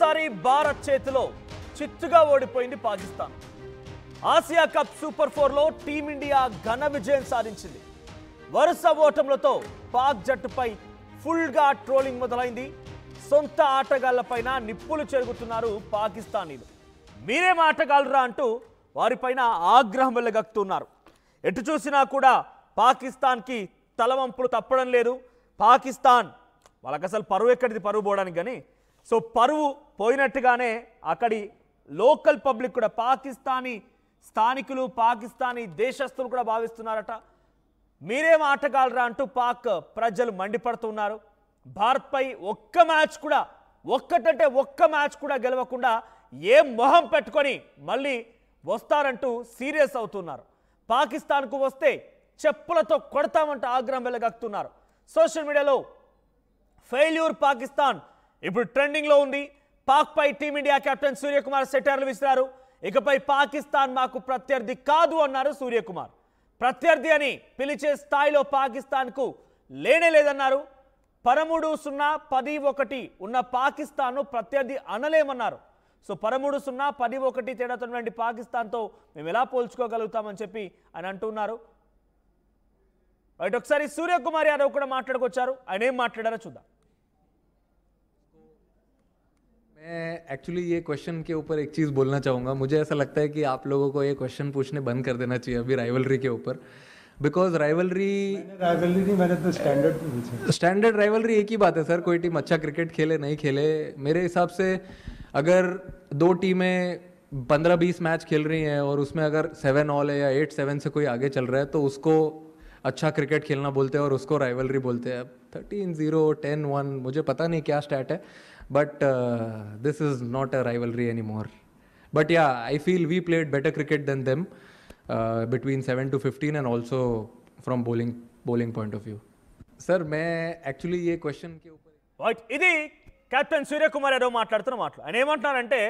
మరోసారి భారత్ చేతిలో చిత్తుగా ఓడిపోయింది పాకిస్తాన్. ఆసియా కప్ సూపర్ 4లో టీమిండియా ఘన విజయం సాధించింది. వరుస ఓటములతో పాక్ జట్టుపై ఫుల్గా ట్రోలింగ్ మొదలైంది. సొంత ఆటగాళ్లపైన నిప్పులు చెరుగుతున్నారు పాకిస్తానీలు. మీరేం ఆటగాళ్ళరా అంటూ వారిపైన ఆగ్రహం వెళ్లగక్కుతున్నారు. ఎటు చూసినా కూడా పాకిస్తాన్కి తలవంపులు తప్పడం లేదు. పాకిస్తాన్ వాళ్ళకి అసలు పరువు ఎక్కడిది, పరువు పోవడానికి కానీ. సో పరువు పోయినట్టుగానే అక్కడి లోకల్ పబ్లిక్ కూడా, పాకిస్తానీ స్థానికులు, పాకిస్తానీ దేశస్తులు కూడా భావిస్తున్నారట. మీరేం ఆటగాళ్ళరా అంటూ పాక్ ప్రజలు మండిపడుతున్నారు. భారత్పై ఒక్క మ్యాచ్ కూడా గెలవకుండా ఏ మొహం పెట్టుకొని మళ్ళీ వస్తారంటూ సీరియస్ అవుతున్నారు. పాకిస్తాన్కు వస్తే చెప్పులతో కొడతామంటూ ఆగ్రహం వెలగక్కుతున్నారు. సోషల్ మీడియాలో ఫెయిల్యూర్ పాకిస్తాన్ ఇప్పుడు ట్రెండింగ్లో ఉంది. పాక్పై టీమిండియా కెప్టెన్ సూర్యకుమార్ సెటైర్లు విసిరారు. ఇకపై పాకిస్తాన్ మాకు ప్రత్యర్థి కాదు అన్నారు సూర్యకుమార్. ప్రత్యర్థి అని పిలిచే స్థాయిలో పాకిస్తాన్కు లేనే లేదన్నారు. 13-0-10-1 ఉన్న పాకిస్తాన్ను ప్రత్యర్థి అనలేమన్నారు. సో 13-0-10-1 తేడాతో పాకిస్తాన్తో మేము ఎలా పోల్చుకోగలుగుతామని చెప్పి ఆయన అంటున్నారు. రైట్, ఒకసారి సూర్యకుమార్ యాదవ్ కూడా మాట్లాడుకొచ్చారు. ఆయన ఏం మాట్లాడారో చూద్దాం. मैं एक्चुअली ये क्वेश्चन के ऊपर एक चीज़ बोलना चाहूँगा. मुझे ऐसा लगता है कि आप लोगों को ये क्वेश्चन पूछने बंद कर देना चाहिए अभी राइवलरी के ऊपर, बिकॉज राइवलरी मैंने तो स्टैंडर्ड राइवलरी एक ही बात है सर. कोई टीम अच्छा क्रिकेट खेले नहीं खेले, मेरे हिसाब से अगर दो टीमें 15-20 मैच खेल रही हैं और उसमें अगर 7 ऑल है या 8-7 से कोई आगे चल रहा है तो उसको अच्छा क्रिकेट खेलना बोलते हैं और उसको राइवलरी बोलते हैं. 13-0 10-1 मुझे पता नहीं क्या स्टैट है, but this is not a rivalry anymore. But yeah, I feel we played better cricket than them between 7-15 and also from bowling point of view. Sir, मैं actually ये question के ऊपर రైట్, ఇది కెప్టెన్ సూర్యకుమార్ యాదవ్ మాట్లాడుతున్న మాటలు. ఆయన ఏమంటున్నారంటే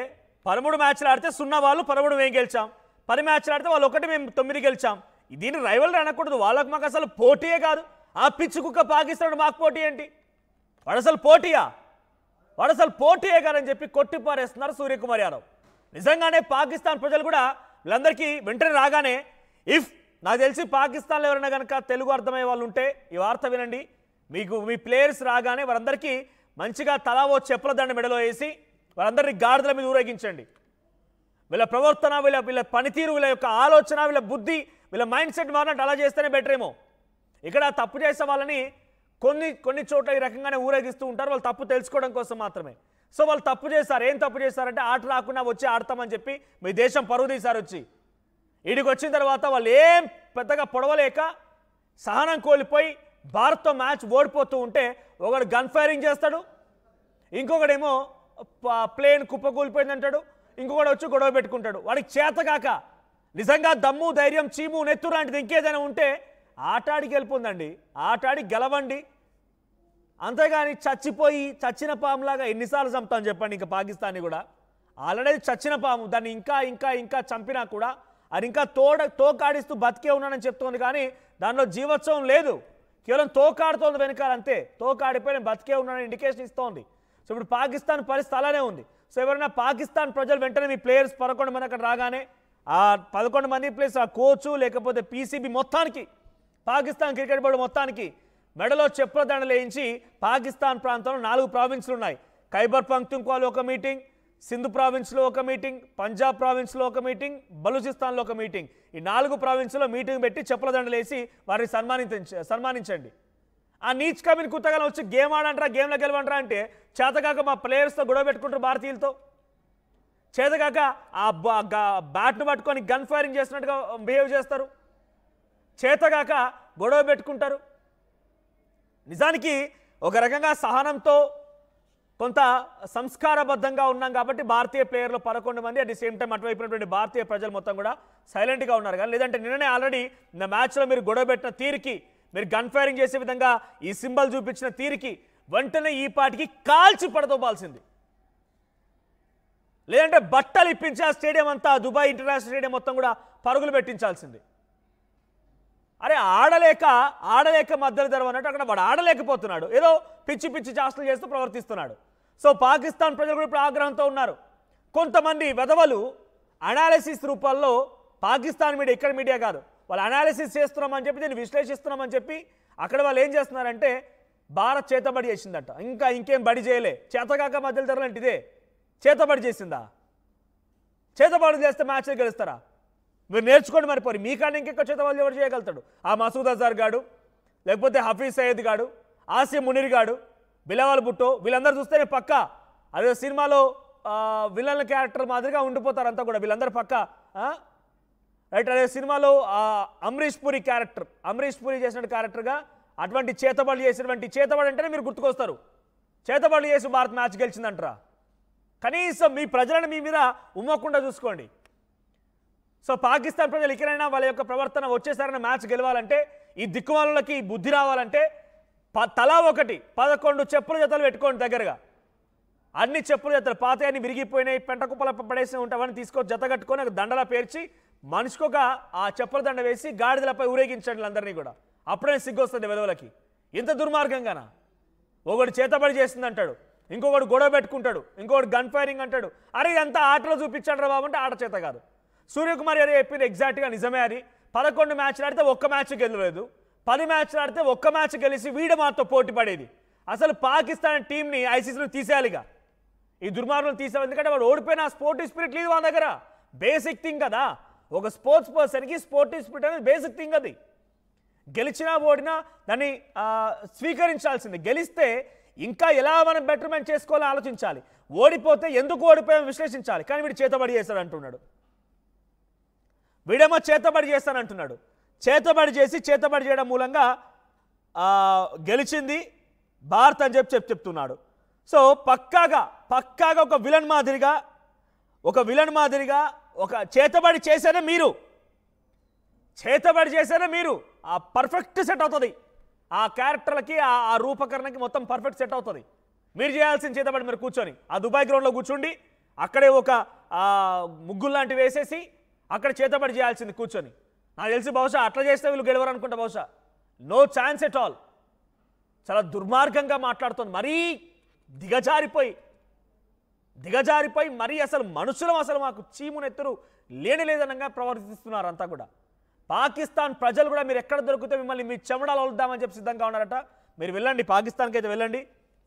13 మ్యాచ్లు ఆడితే 0 వాళ్ళు, 13 మేము గెలిచాం. 10 మ్యాచ్లు ఆడితే వాళ్ళు 1 మేము 9 గెలిచాం. దీన్ని రైవల్రీ అనకూడదు. వాళ్ళకు మాకు అసలు పోటీయే కాదు. ఆ పిచ్చి కుక్క పాకిస్తాన్ మాకు పోటీ ఏంటి? వాడు అసలు పోటీయే కాదని చెప్పి కొట్టిపారేస్తున్నారు సూర్యకుమార్ యాదవ్. నిజంగానే పాకిస్తాన్ ప్రజలు కూడా వీళ్ళందరికీ వెంటనే రాగానే, నాకు తెలిసి పాకిస్తాన్లో ఎవరైనా కనుక తెలుగు అర్థమయ్యే వాళ్ళు ఉంటే ఈ వార్త వినండి. మీ ప్లేయర్స్ రాగానే వారందరికీ మంచిగా తలా ఓ చెప్పుల దండ మెడలో వేసి వారందరినీ గాడిదల మీద ఊరేగించండి. వీళ్ళ ప్రవర్తన, వీళ్ళ పనితీరు, వీళ్ళ యొక్క ఆలోచన, వీళ్ళ బుద్ధి, వీళ్ళ మైండ్ సెట్ మారినట్టు అలా చేస్తేనే బెటర్ ఏమో. ఇక్కడ తప్పు చేసే వాళ్ళని కొన్ని చోట్ల ఈ రకంగానే ఊరేగిస్తూ ఉంటారు. వాళ్ళు తప్పు తెలుసుకోవడం కోసం మాత్రమే. సో వాళ్ళు తప్పు చేశారు. ఏం తప్పు చేశారంటే ఆట రాకుండా వచ్చి ఆడతామని చెప్పి మీ దేశం పరువు తీశారు. వచ్చి ఈడికి వచ్చిన తర్వాత వాళ్ళు ఏం పెద్దగా పొడవలేక సహనం కోల్పోయి భారత్తో మ్యాచ్ ఓడిపోతూ ఉంటే ఒకడు గన్ ఫైరింగ్ చేస్తాడు, ఇంకొకడేమో ప్లేన్ కుప్పకూలిపోయింది అంటాడు, ఇంకొకడు వచ్చి గొడవ పెట్టుకుంటాడు. వాడికి చేతగాక నిజంగా దమ్ము, ధైర్యం, చీము, నెత్తు లాంటిది ఇంకేదైనా ఉంటే ఆటాడికి వెళ్ళిపోందండి. ఆటాడి గెలవండి. అంతేగాని చచ్చిన పాములాగా ఎన్నిసార్లు చంపుతామని చెప్పండి. ఇంకా పాకిస్తాన్ని కూడా ఆల్రెడీ చచ్చిన పాము, దాన్ని ఇంకా చంపినా కూడా అది ఇంకా తోకాడిస్తూ బతికే ఉన్నానని చెప్తోంది. కానీ దానిలో జీవోత్సవం లేదు, కేవలం తోకాడుతోంది వెనకాల అంతే. తోకాడిపోయి నేను బతికే ఉన్నానని ఇండికేషన్ ఇస్తోంది. సో ఇప్పుడు పాకిస్తాన్ పరిస్థితి అలానే ఉంది. సో ఎవరైనా పాకిస్తాన్ ప్రజలు వెంటనే మీ ప్లేయర్స్ 11 మంది అక్కడ రాగానే ఆ 11 మంది ప్లేస్ ఆ కోచు లేకపోతే పీసీబీ మొత్తానికి, పాకిస్తాన్ క్రికెట్ బోర్డు మొత్తానికి మెడలో చెప్పుల దండలు వేయించి, పాకిస్తాన్ ప్రాంతంలో 4 ప్రావిన్స్లు ఉన్నాయి. ఖైబర్ పఖ్తూన్ఖ్వాలో ఒక మీటింగ్, సింధు ప్రావిన్స్లో ఒక మీటింగ్, పంజాబ్ ప్రావిన్స్లో ఒక మీటింగ్, బలూచిస్తాన్లో ఒక మీటింగ్. ఈ 4 ప్రావిన్స్లో మీటింగ్ పెట్టి చెప్పుల దండలు వేసి వారిని సన్మానించండి. ఆ నీచ్ కమిన్ కుత్తగానే వచ్చి గేమ్ ఆడంటారా, గేమ్లో గెలవంటారా అంటే చేతగాక మా ప్లేయర్స్తో గొడవ పెట్టుకుంటారు. భారతీయులతో చేతగాక ఆ బ్యాట్ను పట్టుకొని గన్ ఫైరింగ్ చేసినట్టుగా బిహేవ్ చేస్తారు. చేతగాక గొడవ పెట్టుకుంటారు. నిజానికి ఒక రకంగా సహనంతో కొంత సంస్కారబద్ధంగా ఉన్నాం కాబట్టి భారతీయ ప్లేయర్లు 11 మంది, అట్ ది సేమ్ టైం అటువైపునటువంటి భారతీయ ప్రజలు మొత్తం కూడా సైలెంట్గా ఉన్నారు. కానీ లేదంటే నిన్ననే ఆల్రెడీ నా మ్యాచ్లో మీరు గొడవ పెట్టిన తీరికి, మీరు గన్ ఫైరింగ్ చేసే విధంగా ఈ సింబల్ చూపించిన తీరికి వెంటనే ఈ పాటికి కాల్చి పడదోపాల్సింది. లేదంటే బట్టలు ఇప్పించి ఆ స్టేడియం అంతా, దుబాయ్ ఇంటర్నేషనల్ స్టేడియం మొత్తం కూడా పరుగులు పెట్టించాల్సింది. అరే ఆడలేక మధ్యలో తెరవన్నట్టు అక్కడ వాడు ఆడలేకపోతున్నాడు. ఏదో పిచ్చి చేష్టలు చేస్తూ ప్రవర్తిస్తున్నాడు. సో పాకిస్తాన్ ప్రజలు కూడా ఇప్పుడు ఆగ్రహంతో ఉన్నారు. కొంతమంది వెధవలు అనాలిసిస్ రూపంలో పాకిస్తాన్ మీడియా, ఇక్కడ మీడియా కాదు, వాళ్ళు అనాలిసిస్ చేస్తున్నామని చెప్పి దీన్ని విశ్లేషిస్తున్నామని చెప్పి అక్కడ వాళ్ళు ఏం చేస్తున్నారంటే భారత్ చేతబడి చేసిందట. ఇంకేం బడి చేయలే, చేతగాక మధ్యలో తరలంటే ఇదే చేతబడి చేసిందా? చేతబడి చేస్తే మ్యాచ్లు గెలుస్తారా? మీరు నేర్చుకోండి మరి. పోయి మీకన్నా ఇంకెక్కడ చేతబడి ఎవరు చేయగలుగుతాడు? ఆ మసూద్ అజార్ గాడు, లేకపోతే హఫీజ్ సయ్యద్ గాడు, ఆసిమ్ మునీర్ గాడు, బిలావల్ భుట్టో, వీళ్ళందరూ చూస్తేనే పక్క అదే సినిమాలో విలన్ క్యారెక్టర్ మాదిరిగా ఉండిపోతారు అంతా కూడా వీళ్ళందరూ పక్క. రైట్, అదే సినిమాలో అమరీష్ పూరి క్యారెక్టర్, అమరీష్ పూరి చేసిన క్యారెక్టర్గా అటువంటి చేతబడి చేసినటువంటి చేతబడి అంటేనే మీరు గుర్తుకొస్తారు. చేతబడి చేసి భారత్ మ్యాచ్ గెలిచిందంటారా? కనీసం మీ ప్రజలను మీ మీద ఉమ్మకుండా చూసుకోండి. సో పాకిస్తాన్ ప్రజలు ఇకనైనా వాళ్ళ యొక్క ప్రవర్తన వచ్చేసారైనా మ్యాచ్ గెలవాలంటే, ఈ దిక్కుమాలకి బుద్ధి రావాలంటే తలా ఒకటి 11 చెప్పుల జతలు పెట్టుకోండి దగ్గరగా. అన్ని చెప్పుల జతలు పాతయాన్ని విరిగిపోయినాయి, పెంట కుప్పల పడేసి ఉంటావని తీసుకొని జత కట్టుకొని ఒక దండలా పేర్చి మనిషికొక ఆ చెప్పుల దండ వేసి గాడిదలపై ఊరేగించండి అందరినీ కూడా. అప్పుడే సిగ్గొస్తుంది వెదవులకి. ఇంత దుర్మార్గంగానా? ఒకడు చేతబడి చేస్తుంది అంటాడు, ఇంకొకడు గొడవ పెట్టుకుంటాడు, ఇంకొకడు గన్ ఫైరింగ్ అంటాడు. అరే అంతా ఆటలో చూపించండి రా బాబు అంటే ఆట చేత కాదు. సూర్యకుమార్ గారు చెప్పింది ఎగ్జాక్ట్గా నిజమే. అది 11 మ్యాచ్లు ఆడితే ఒక్క మ్యాచ్ గెలవలేదు, 10 మ్యాచ్లు ఆడితే ఒక్క మ్యాచ్ గెలిచి వీడు మాతో పోటీ పడేది. అసలు పాకిస్తాన్ టీంని ఐసీసీలో తీసేయాలిగా. ఈ దుర్మార్గులను తీసేయాలి, ఎందుకంటే వాడు ఓడిపోయిన స్పోర్టివ్ స్పిరిట్ లేదు వాళ్ళ దగ్గర. బేసిక్ థింగ్ కదా, ఒక స్పోర్ట్స్ పర్సన్కి స్పోర్టివ్ స్పిరిట్ అనేది బేసిక్ థింగ్. అది గెలిచినా ఓడినా దాన్ని స్వీకరించాల్సింది. గెలిస్తే ఇంకా ఎలా మనం బెటర్మెంట్ చేసుకోవాలో ఆలోచించాలి. ఓడిపోతే ఎందుకు ఓడిపోయామో విశ్లేషించాలి. కానీ వీడు చేతబడి చేస్తాడు అంటున్నాడు. వీడేమో చేతబడి చేస్తానంటున్నాడు. చేతబడి చేయడం మూలంగా గెలిచింది భారత్ అని చెప్తున్నాడు. సో పక్కాగా ఒక విలన్ మాదిరిగా ఒక చేతబడి చేసేనే మీరు ఆ పర్ఫెక్ట్ సెట్ అవుతుంది. ఆ క్యారెక్టర్లకి ఆ రూపకరణకి మొత్తం పర్ఫెక్ట్ సెట్ అవుతుంది. మీరు చేయాల్సిన చేతబడి మీరు కూర్చొని ఆ దుబాయ్ గ్రౌండ్లో కూర్చోండి, అక్కడే ఒక ముగ్గులు లాంటివి వేసేసి అక్కడ చేతబడి చేయాల్సింది కూర్చొని. నాకు తెలిసి బహుశా అట్లా చేస్తే వీళ్ళు గెలవరు అనుకుంటా. బహుశా నో ఛాన్స్ ఎట్ ఆల్. చాలా దుర్మార్గంగా మాట్లాడుతుంది. మరీ దిగజారిపోయి మరీ అసలు మనుషులం, అసలు మాకు చీమునెత్తరు లేనిలేదనంగా ప్రవర్తిస్తున్నారు అంతా కూడా. పాకిస్తాన్ ప్రజలు కూడా మీరు ఎక్కడ దొరికితే మిమ్మల్ని మీ చెమడాలు వలుద్దామని చెప్పి సిద్ధంగా ఉన్నారట. మీరు వెళ్ళండి, పాకిస్తాన్కి అయితే వెళ్ళండి.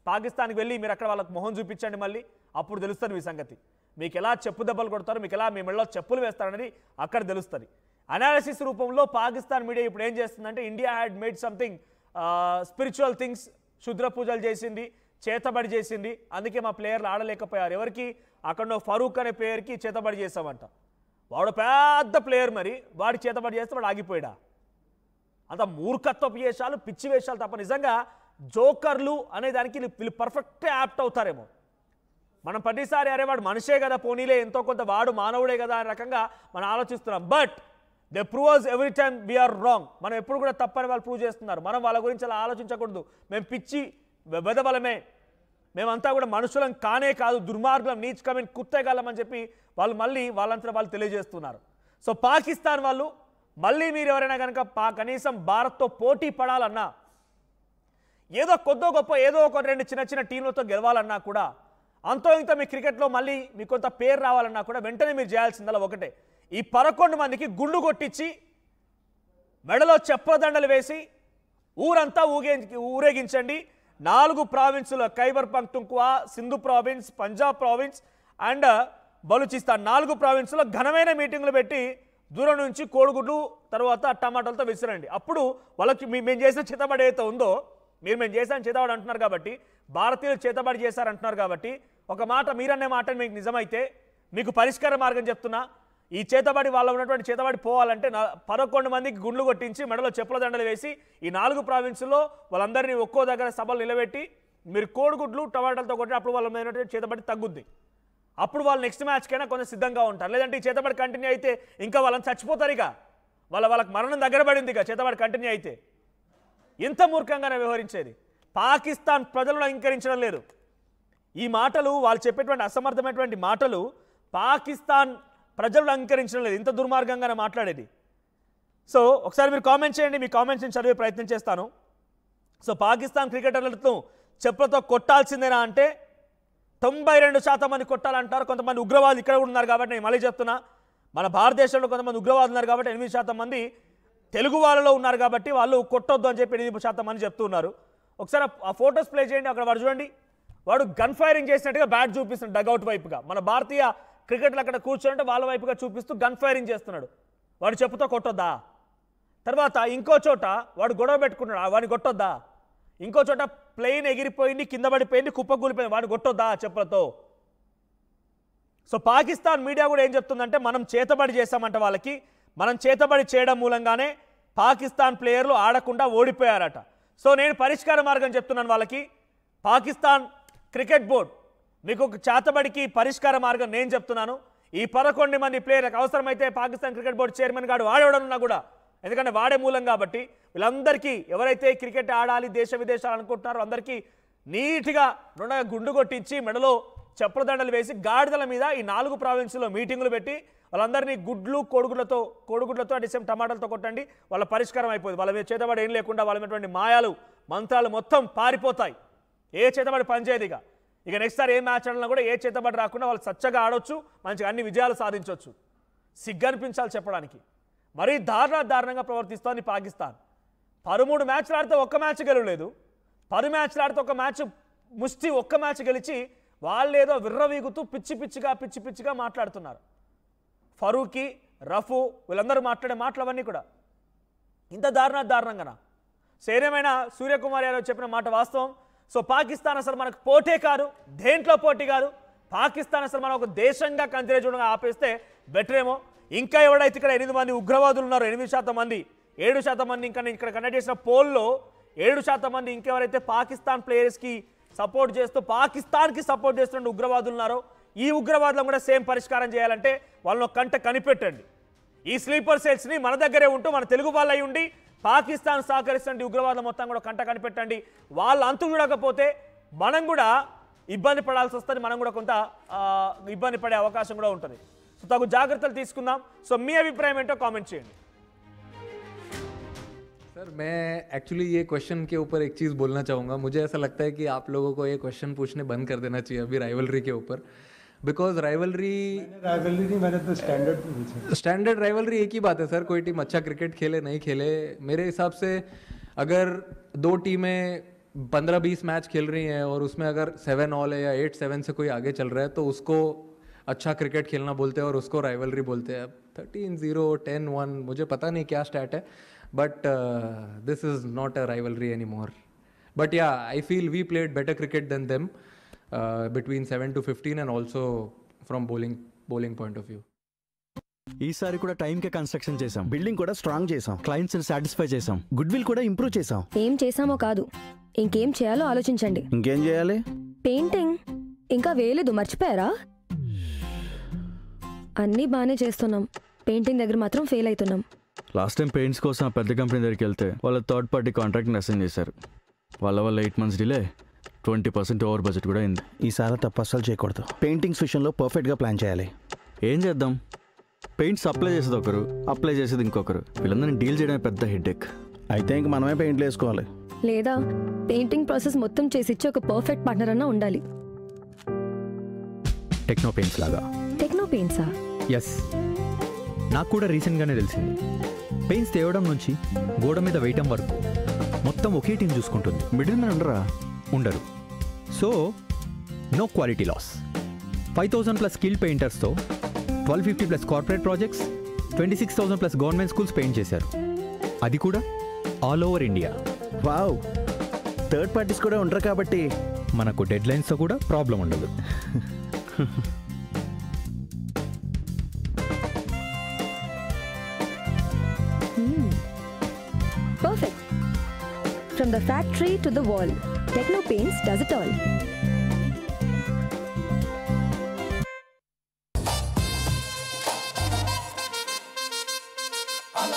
పాకిస్తాన్కి వెళ్ళి మీరు అక్కడ వాళ్ళకి మొహం చూపించండి. మళ్ళీ అప్పుడు తెలుస్తుంది మీ సంగతి. మీకు ఎలా చెప్పు దెబ్బలు కొడతారు, మీకు ఎలా మీ మెడలో చెప్పులు వేస్తారనేది అక్కడ తెలుస్తుంది. అనాలిసిస్ రూపంలో పాకిస్తాన్ మీడియా ఇప్పుడు ఏం చేస్తుందంటే, India had made something spiritual things, Shudra పూజలు చేసింది, చేతబడి చేసింది, అందుకే మా ప్లేయర్లు ఆడలేకపోయారు. ఎవరికి? అక్కడ ఫరూక్ అనే ప్లేయర్కి చేతబడి చేస్తామంట. వాడు పెద్ద ప్లేయర్, మరి వాడి చేతబడి చేస్తే వాడు ఆగిపోయాడా? అంత మూర్ఖత్వపు వేషాలు, పిచ్చి వేషాలు తప్ప నిజంగా జోకర్లు అనే దానికి వీళ్ళు పర్ఫెక్ట్ యాప్ట్ అవుతారేమో. మనం ప్రతిసారి అరే వాడు మనిషే కదా, పోనీలే ఎంతో కొంత వాడు మానవుడే కదా అనే రకంగా మనం ఆలోచిస్తున్నాం. But they proves every time we are wrong. మనం ఎప్పుడు కూడా తప్పని వాళ్ళు ప్రూవ్ చేస్తున్నారు. మనం వాళ్ళ గురించి అలా ఆలోచించకూడదు. మేము పిచ్చి వెదబలమే, మేమంతా కూడా మనుషులం కానే కాదు, దుర్మార్గులం, నీచకమైన కుత్తేగాలం అని చెప్పి వాళ్ళు మళ్ళీ వాళ్ళంతా వాళ్ళు తెలియజేస్తున్నారు. సో పాకిస్తాన్ వాళ్ళు మళ్ళీ మీరు ఎవరైనా కనుక కనీసం భారత్తో పోటీ పడాలన్నా, ఏదో కొద్దో గొప్ప ఏదో ఒక 2 చిన్న టీంలతో గెలవాలన్నా కూడా, అంతో ఇంత మీ క్రికెట్లో మళ్ళీ మీకు కొంత పేరు రావాలన్నా కూడా వెంటనే మీరు చేయాల్సిందల్లా ఒకటే, ఈ 11 మందికి గుండు కొట్టించి మెడలో చెప్పుల దండలు వేసి ఊరంతా ఊరేగించండి. 4 ప్రావిన్సులు, Khyber Pakhtunkhwa, Sindh province, Punjab province and Balochistan, 4 ప్రావిన్సులో ఘనమైన మీటింగ్లు పెట్టి దూరం నుంచి కోడిగుడ్లు తర్వాత టమాటాలతో విసిరండి. అప్పుడు వాళ్ళకి మేము చేసిన చేతబడి ఏదైతే ఉందో, మేము చేసిన చేతబడి అంటున్నారు కాబట్టి, భారతీయులు చేతబడి చేశారంటున్నారు కాబట్టి, ఒక మాట మీరనే మాట మీకు నిజమైతే మీకు పరిష్కార మార్గం చెప్తున్నా. ఈ చేతబడి వాళ్ళ ఉన్నటువంటి చేతబడి పోవాలంటే 11 మందికి గుండ్లు కొట్టించి మెడలో చెప్పుల దండలు వేసి ఈ 4 ప్రావిన్సుల్లో వాళ్ళందరినీ ఒక్కో దగ్గర సభలు నిలబెట్టి మీరు కోడిగుడ్లు టమాటాలతో కొట్టి అప్పుడు వాళ్ళ మీద చేతబడి తగ్గుద్ది. అప్పుడు వాళ్ళు నెక్స్ట్ మ్యాచ్కైనా కొంచెం సిద్ధంగా ఉంటారు. లేదంటే ఈ చేతబడి కంటిన్యూ అయితే ఇంకా వాళ్ళని చచ్చిపోతారు. ఇక వాళ్ళకి మరణం దగ్గర పడింది. ఇక చేతబడి కంటిన్యూ అయితే ఇంత మూర్ఖంగానే వ్యవహరించేది. పాకిస్తాన్ ప్రజలను అంగీకరించడం లేదు. ఈ మాటలు వాళ్ళు చెప్పేటువంటి అసమర్థమైనటువంటి మాటలు పాకిస్తాన్ ప్రజలను అంగీకరించడం లేదు. ఇంత దుర్మార్గంగానే మాట్లాడేది. సో ఒకసారి మీరు కామెంట్ చేయండి, మీ కామెంట్స్ నేను చదివే ప్రయత్నం చేస్తాను. సో పాకిస్తాన్ క్రికెటర్లతో చెప్పులతో కొట్టాల్సిందేనా అంటే 92% మంది కొట్టాలంటారు. కొంతమంది ఉగ్రవాదులు ఇక్కడ కూడా ఉన్నారు కాబట్టి నేను మళ్ళీ చెప్తున్నా, మన భారతదేశంలో కొంతమంది ఉగ్రవాదులు ఉన్నారు కాబట్టి 8% మంది తెలుగు వాళ్ళలో ఉన్నారు కాబట్టి వాళ్ళు కొట్టొద్దు అని చెప్పి 8% మంది చెప్తున్నారు. ఒకసారి ఆ ఫొటోస్ ప్లే చేయండి. అక్కడ వాడు చూడండి, వాడు గన్ ఫైరింగ్ చేసినట్టుగా బ్యాట్ చూపిస్తున్నాడు డగౌట్ వైపుగా. మన భారతీయ క్రికెట్లు అక్కడ కూర్చోంటే వాళ్ళ వైపుగా చూపిస్తూ గన్ ఫైరింగ్ చేస్తున్నాడు. వాడు చెప్పుతో కొట్టొద్దా? తర్వాత ఇంకో చోట వాడు గొడవ పెట్టుకున్నాడు, వాడిని కొట్టొద్దా? ఇంకో చోట ప్లేన్ ఎగిరిపోయింది, కింద పడిపోయింది, కుప్పకూలిపోయింది, వాడిని కొట్టొద్దా చెప్పులతో? సో పాకిస్తాన్ మీడియా కూడా ఏం చెప్తుందంటే మనం చేతబడి చేశామంట వాళ్ళకి, మనం చేతబడి చేయడం మూలంగానే పాకిస్తాన్ ప్లేయర్లు ఆడకుండా ఓడిపోయారట. సో నేను పరిష్కార మార్గం చెప్తున్నాను వాళ్ళకి. పాకిస్తాన్ క్రికెట్ బోర్డ్ మీకు ఒక చేతబడికి పరిష్కార మార్గం నేను చెప్తున్నాను. ఈ 11 మంది ప్లేయర్లకు అవసరమైతే పాకిస్తాన్ క్రికెట్ బోర్డు చైర్మన్ గారు వాడేవాడనున్నా కూడా, ఎందుకంటే వాడే మూలం కాబట్టి వీళ్ళందరికీ ఎవరైతే క్రికెట్ ఆడాలి దేశ విదేశాలు అనుకుంటున్నారో అందరికీ నీట్గా రుణగా గుండు కొట్టించి మెడలో చెప్పుల దండలు వేసి గాడిదల మీద ఈ 4 ప్రావిన్సుల్లో మీటింగులు పెట్టి వాళ్ళందరినీ కోడిగుడ్లతో డిసెంబర్ టమాటాలతో కొట్టండి, వాళ్ళ పరిష్కారం అయిపోయింది. వాళ్ళ మీద చేతబడి ఏం లేకుండా వాళ్ళ మీటువంటి మాయాలు మంత్రాలు మొత్తం పారిపోతాయి. ఏ చేతబడి పనిచేయదు. ఇక నెక్స్ట్ సారి ఏ మ్యాచ్ ఆడినా కూడా ఏ చేతబడి రాకుండా వాళ్ళు సచ్చగా ఆడొచ్చు, మంచిగా అన్ని విజయాలు సాధించవచ్చు. సిగ్గనిపించాలి చెప్పడానికి. మరీ దారుణంగా ప్రవర్తిస్తోంది పాకిస్తాన్. 13 మ్యాచ్లు ఆడితే ఒక్క మ్యాచ్ గెలవలేదు, 10 మ్యాచ్లు ఆడితే ఒక మ్యాచ్ ముష్టి ఒక్క మ్యాచ్ గెలిచి వాళ్ళేదో విర్రవీగుతూ పిచ్చి పిచ్చిగా మాట్లాడుతున్నారు. ఫరూకీ, రఫూ వీళ్ళందరూ మాట్లాడే మాటలు అవన్నీ కూడా ఇంత దారుణంగానా? సేనేమైనా సూర్యకుమార్ యాదవ్ చెప్పిన మాట వాస్తవం. సో పాకిస్తాన్ అసలు మనకు పోటే కాదు, దేంట్లో పోటీ కాదు. పాకిస్తాన్ అసలు మనం ఒక దేశంగా కన్సిడర్ చూడగా ఆపేస్తే బెటర్ ఏమో. ఇంకా ఎవడైతే ఇక్కడ 8 మంది ఉగ్రవాదులు ఉన్నారు, 8% మంది, 7% మంది ఇంకా ఇక్కడ కండక్ట్ చేసిన పోల్లో 7% మంది ఇంకెవరైతే పాకిస్తాన్ ప్లేయర్స్కి సపోర్ట్ చేస్తూ పాకిస్తాన్కి సపోర్ట్ చేస్తున్న ఉగ్రవాదులు ఉన్నారో ఈ ఉగ్రవాదులను కూడా సేమ్ పరిష్కారం చేయాలంటే వాళ్ళను కంట కనిపెట్టండి. ఈ స్లీపర్ సెల్స్ని మన దగ్గరే ఉంటూ మన తెలుగు వాళ్ళు అయి ఉండి పాకిస్తాన్ సహకరిస్తున్న ఉగ్రవాదులు మొత్తం కూడా కంట కనిపెట్టండి. వాళ్ళు అంతు చూడకపోతే మనం కూడా ఇబ్బంది పడాల్సి వస్తుంది, మనం కూడా కొంత ఇబ్బంది పడే అవకాశం కూడా ఉంటుంది. సో తగు జాగ్రత్తలు తీసుకుందాం. సో మీ అభిప్రాయం ఏంటో కామెంట్ చేయండి. सर मैं एक्चुअली ये क्वेश्चन के ऊपर एक चीज़ बोलना चाहूँगा. मुझे ऐसा लगता है कि आप लोगों को ये क्वेश्चन पूछने बंद कर देना चाहिए अभी राइवलरी के ऊपर, बिकॉज राइवलरी मैंने तो स्टैंडर्ड राइवलरी एक ही बात है सर. कोई टीम अच्छा क्रिकेट खेले नहीं खेले, मेरे हिसाब से अगर 2 टीमें 15-20 मैच खेल रही हैं और उसमें अगर 7 ऑल है या 8-7 से कोई आगे चल रहा है तो उसको अच्छा क्रिकेट खेलना बोलते हैं और उसको राइवलरी बोलते हैं. 13-0, 10-1, मुझे पता नहीं क्या स्टैट है, but this is not a rivalry anymore. But yeah, I feel we played better cricket than them between 7 to 15 and also from bowling point of view. ఈసారి కూడా టైంకే కన్స్ట్రక్షన్ చేసాం, బిల్డింగ్ కూడా స్ట్రాంగ్ చేసాం, క్లయింట్స్ సాటిస్ఫై చేసాం, good will కూడా improve చేసాం. ఏం చేసామో కాదు, ఇంకేం చేయాలో ఆలోచించండి. ఇంకేం చేయాలి? పెయింటింగ్ ఇంకా వేయలేదు, మర్చిపోయారా? అన్నీ బాగానే చేస్తున్నాం, పెయింటింగ్ దగ్గర మాత్రం ఫెయిల్ అవుతున్నాం. లాస్ట్ టైం పెయింట్స్ కోసం పెద్ద కంపెనీ దగ్గరికి వెళ్తే వాళ్ళ థర్డ్ పార్టీ కాంట్రాక్ట్ని అసైన్ చేశారు. వాళ్ళ 8 months డిలే, 20% ఓవర్ బడ్జెట్ కూడా అయింది. ఈసారి తప్పు అస్సలు చేయకూడదు. పెయింటింగ్స్ విషయంలో పర్ఫెక్ట్గా ప్లాన్ చేయాలి. ఏం చేద్దాం? పెయింట్స్ అప్లై చేసేది ఒకరు, అప్లై చేసేది ఇంకొకరు, వీళ్ళందరినీ డీల్ చేయడమే పెద్ద హెడ్ఏక్. అయితే ఇంక మనమే పెయింట్లు వేసుకోవాలి. లేదా పెయింటింగ్ ప్రాసెస్ మొత్తం చేసిచ్చి ఒక పర్ఫెక్ట్ పార్ట్నర్ అన్నా ఉండాలి. టెక్నో పెయింట్స్ లాగా. టెక్నో పెయింట్సా? ఎస్, నాకు కూడా రీసెంట్గానే తెలిసింది. పెయింట్స్ తేవడం నుంచి గోడ మీద వేయటం వరకు మొత్తం ఒకే టీం చూసుకుంటుంది. మిడిల్ మ్యాన్ ఉండరు. So no quality loss. 5,000+ skill పెయింటర్స్తో 1,250+ corporate projects, 26,000+ government schools paint చేశారు. అది కూడా all over India. Wow, third parties కూడా ఉండరు కాబట్టి మనకు డెడ్ లైన్స్తో కూడా ప్రాబ్లం ఉండదు. Perfect. From the factory to the wall, Techno Paints does it all. All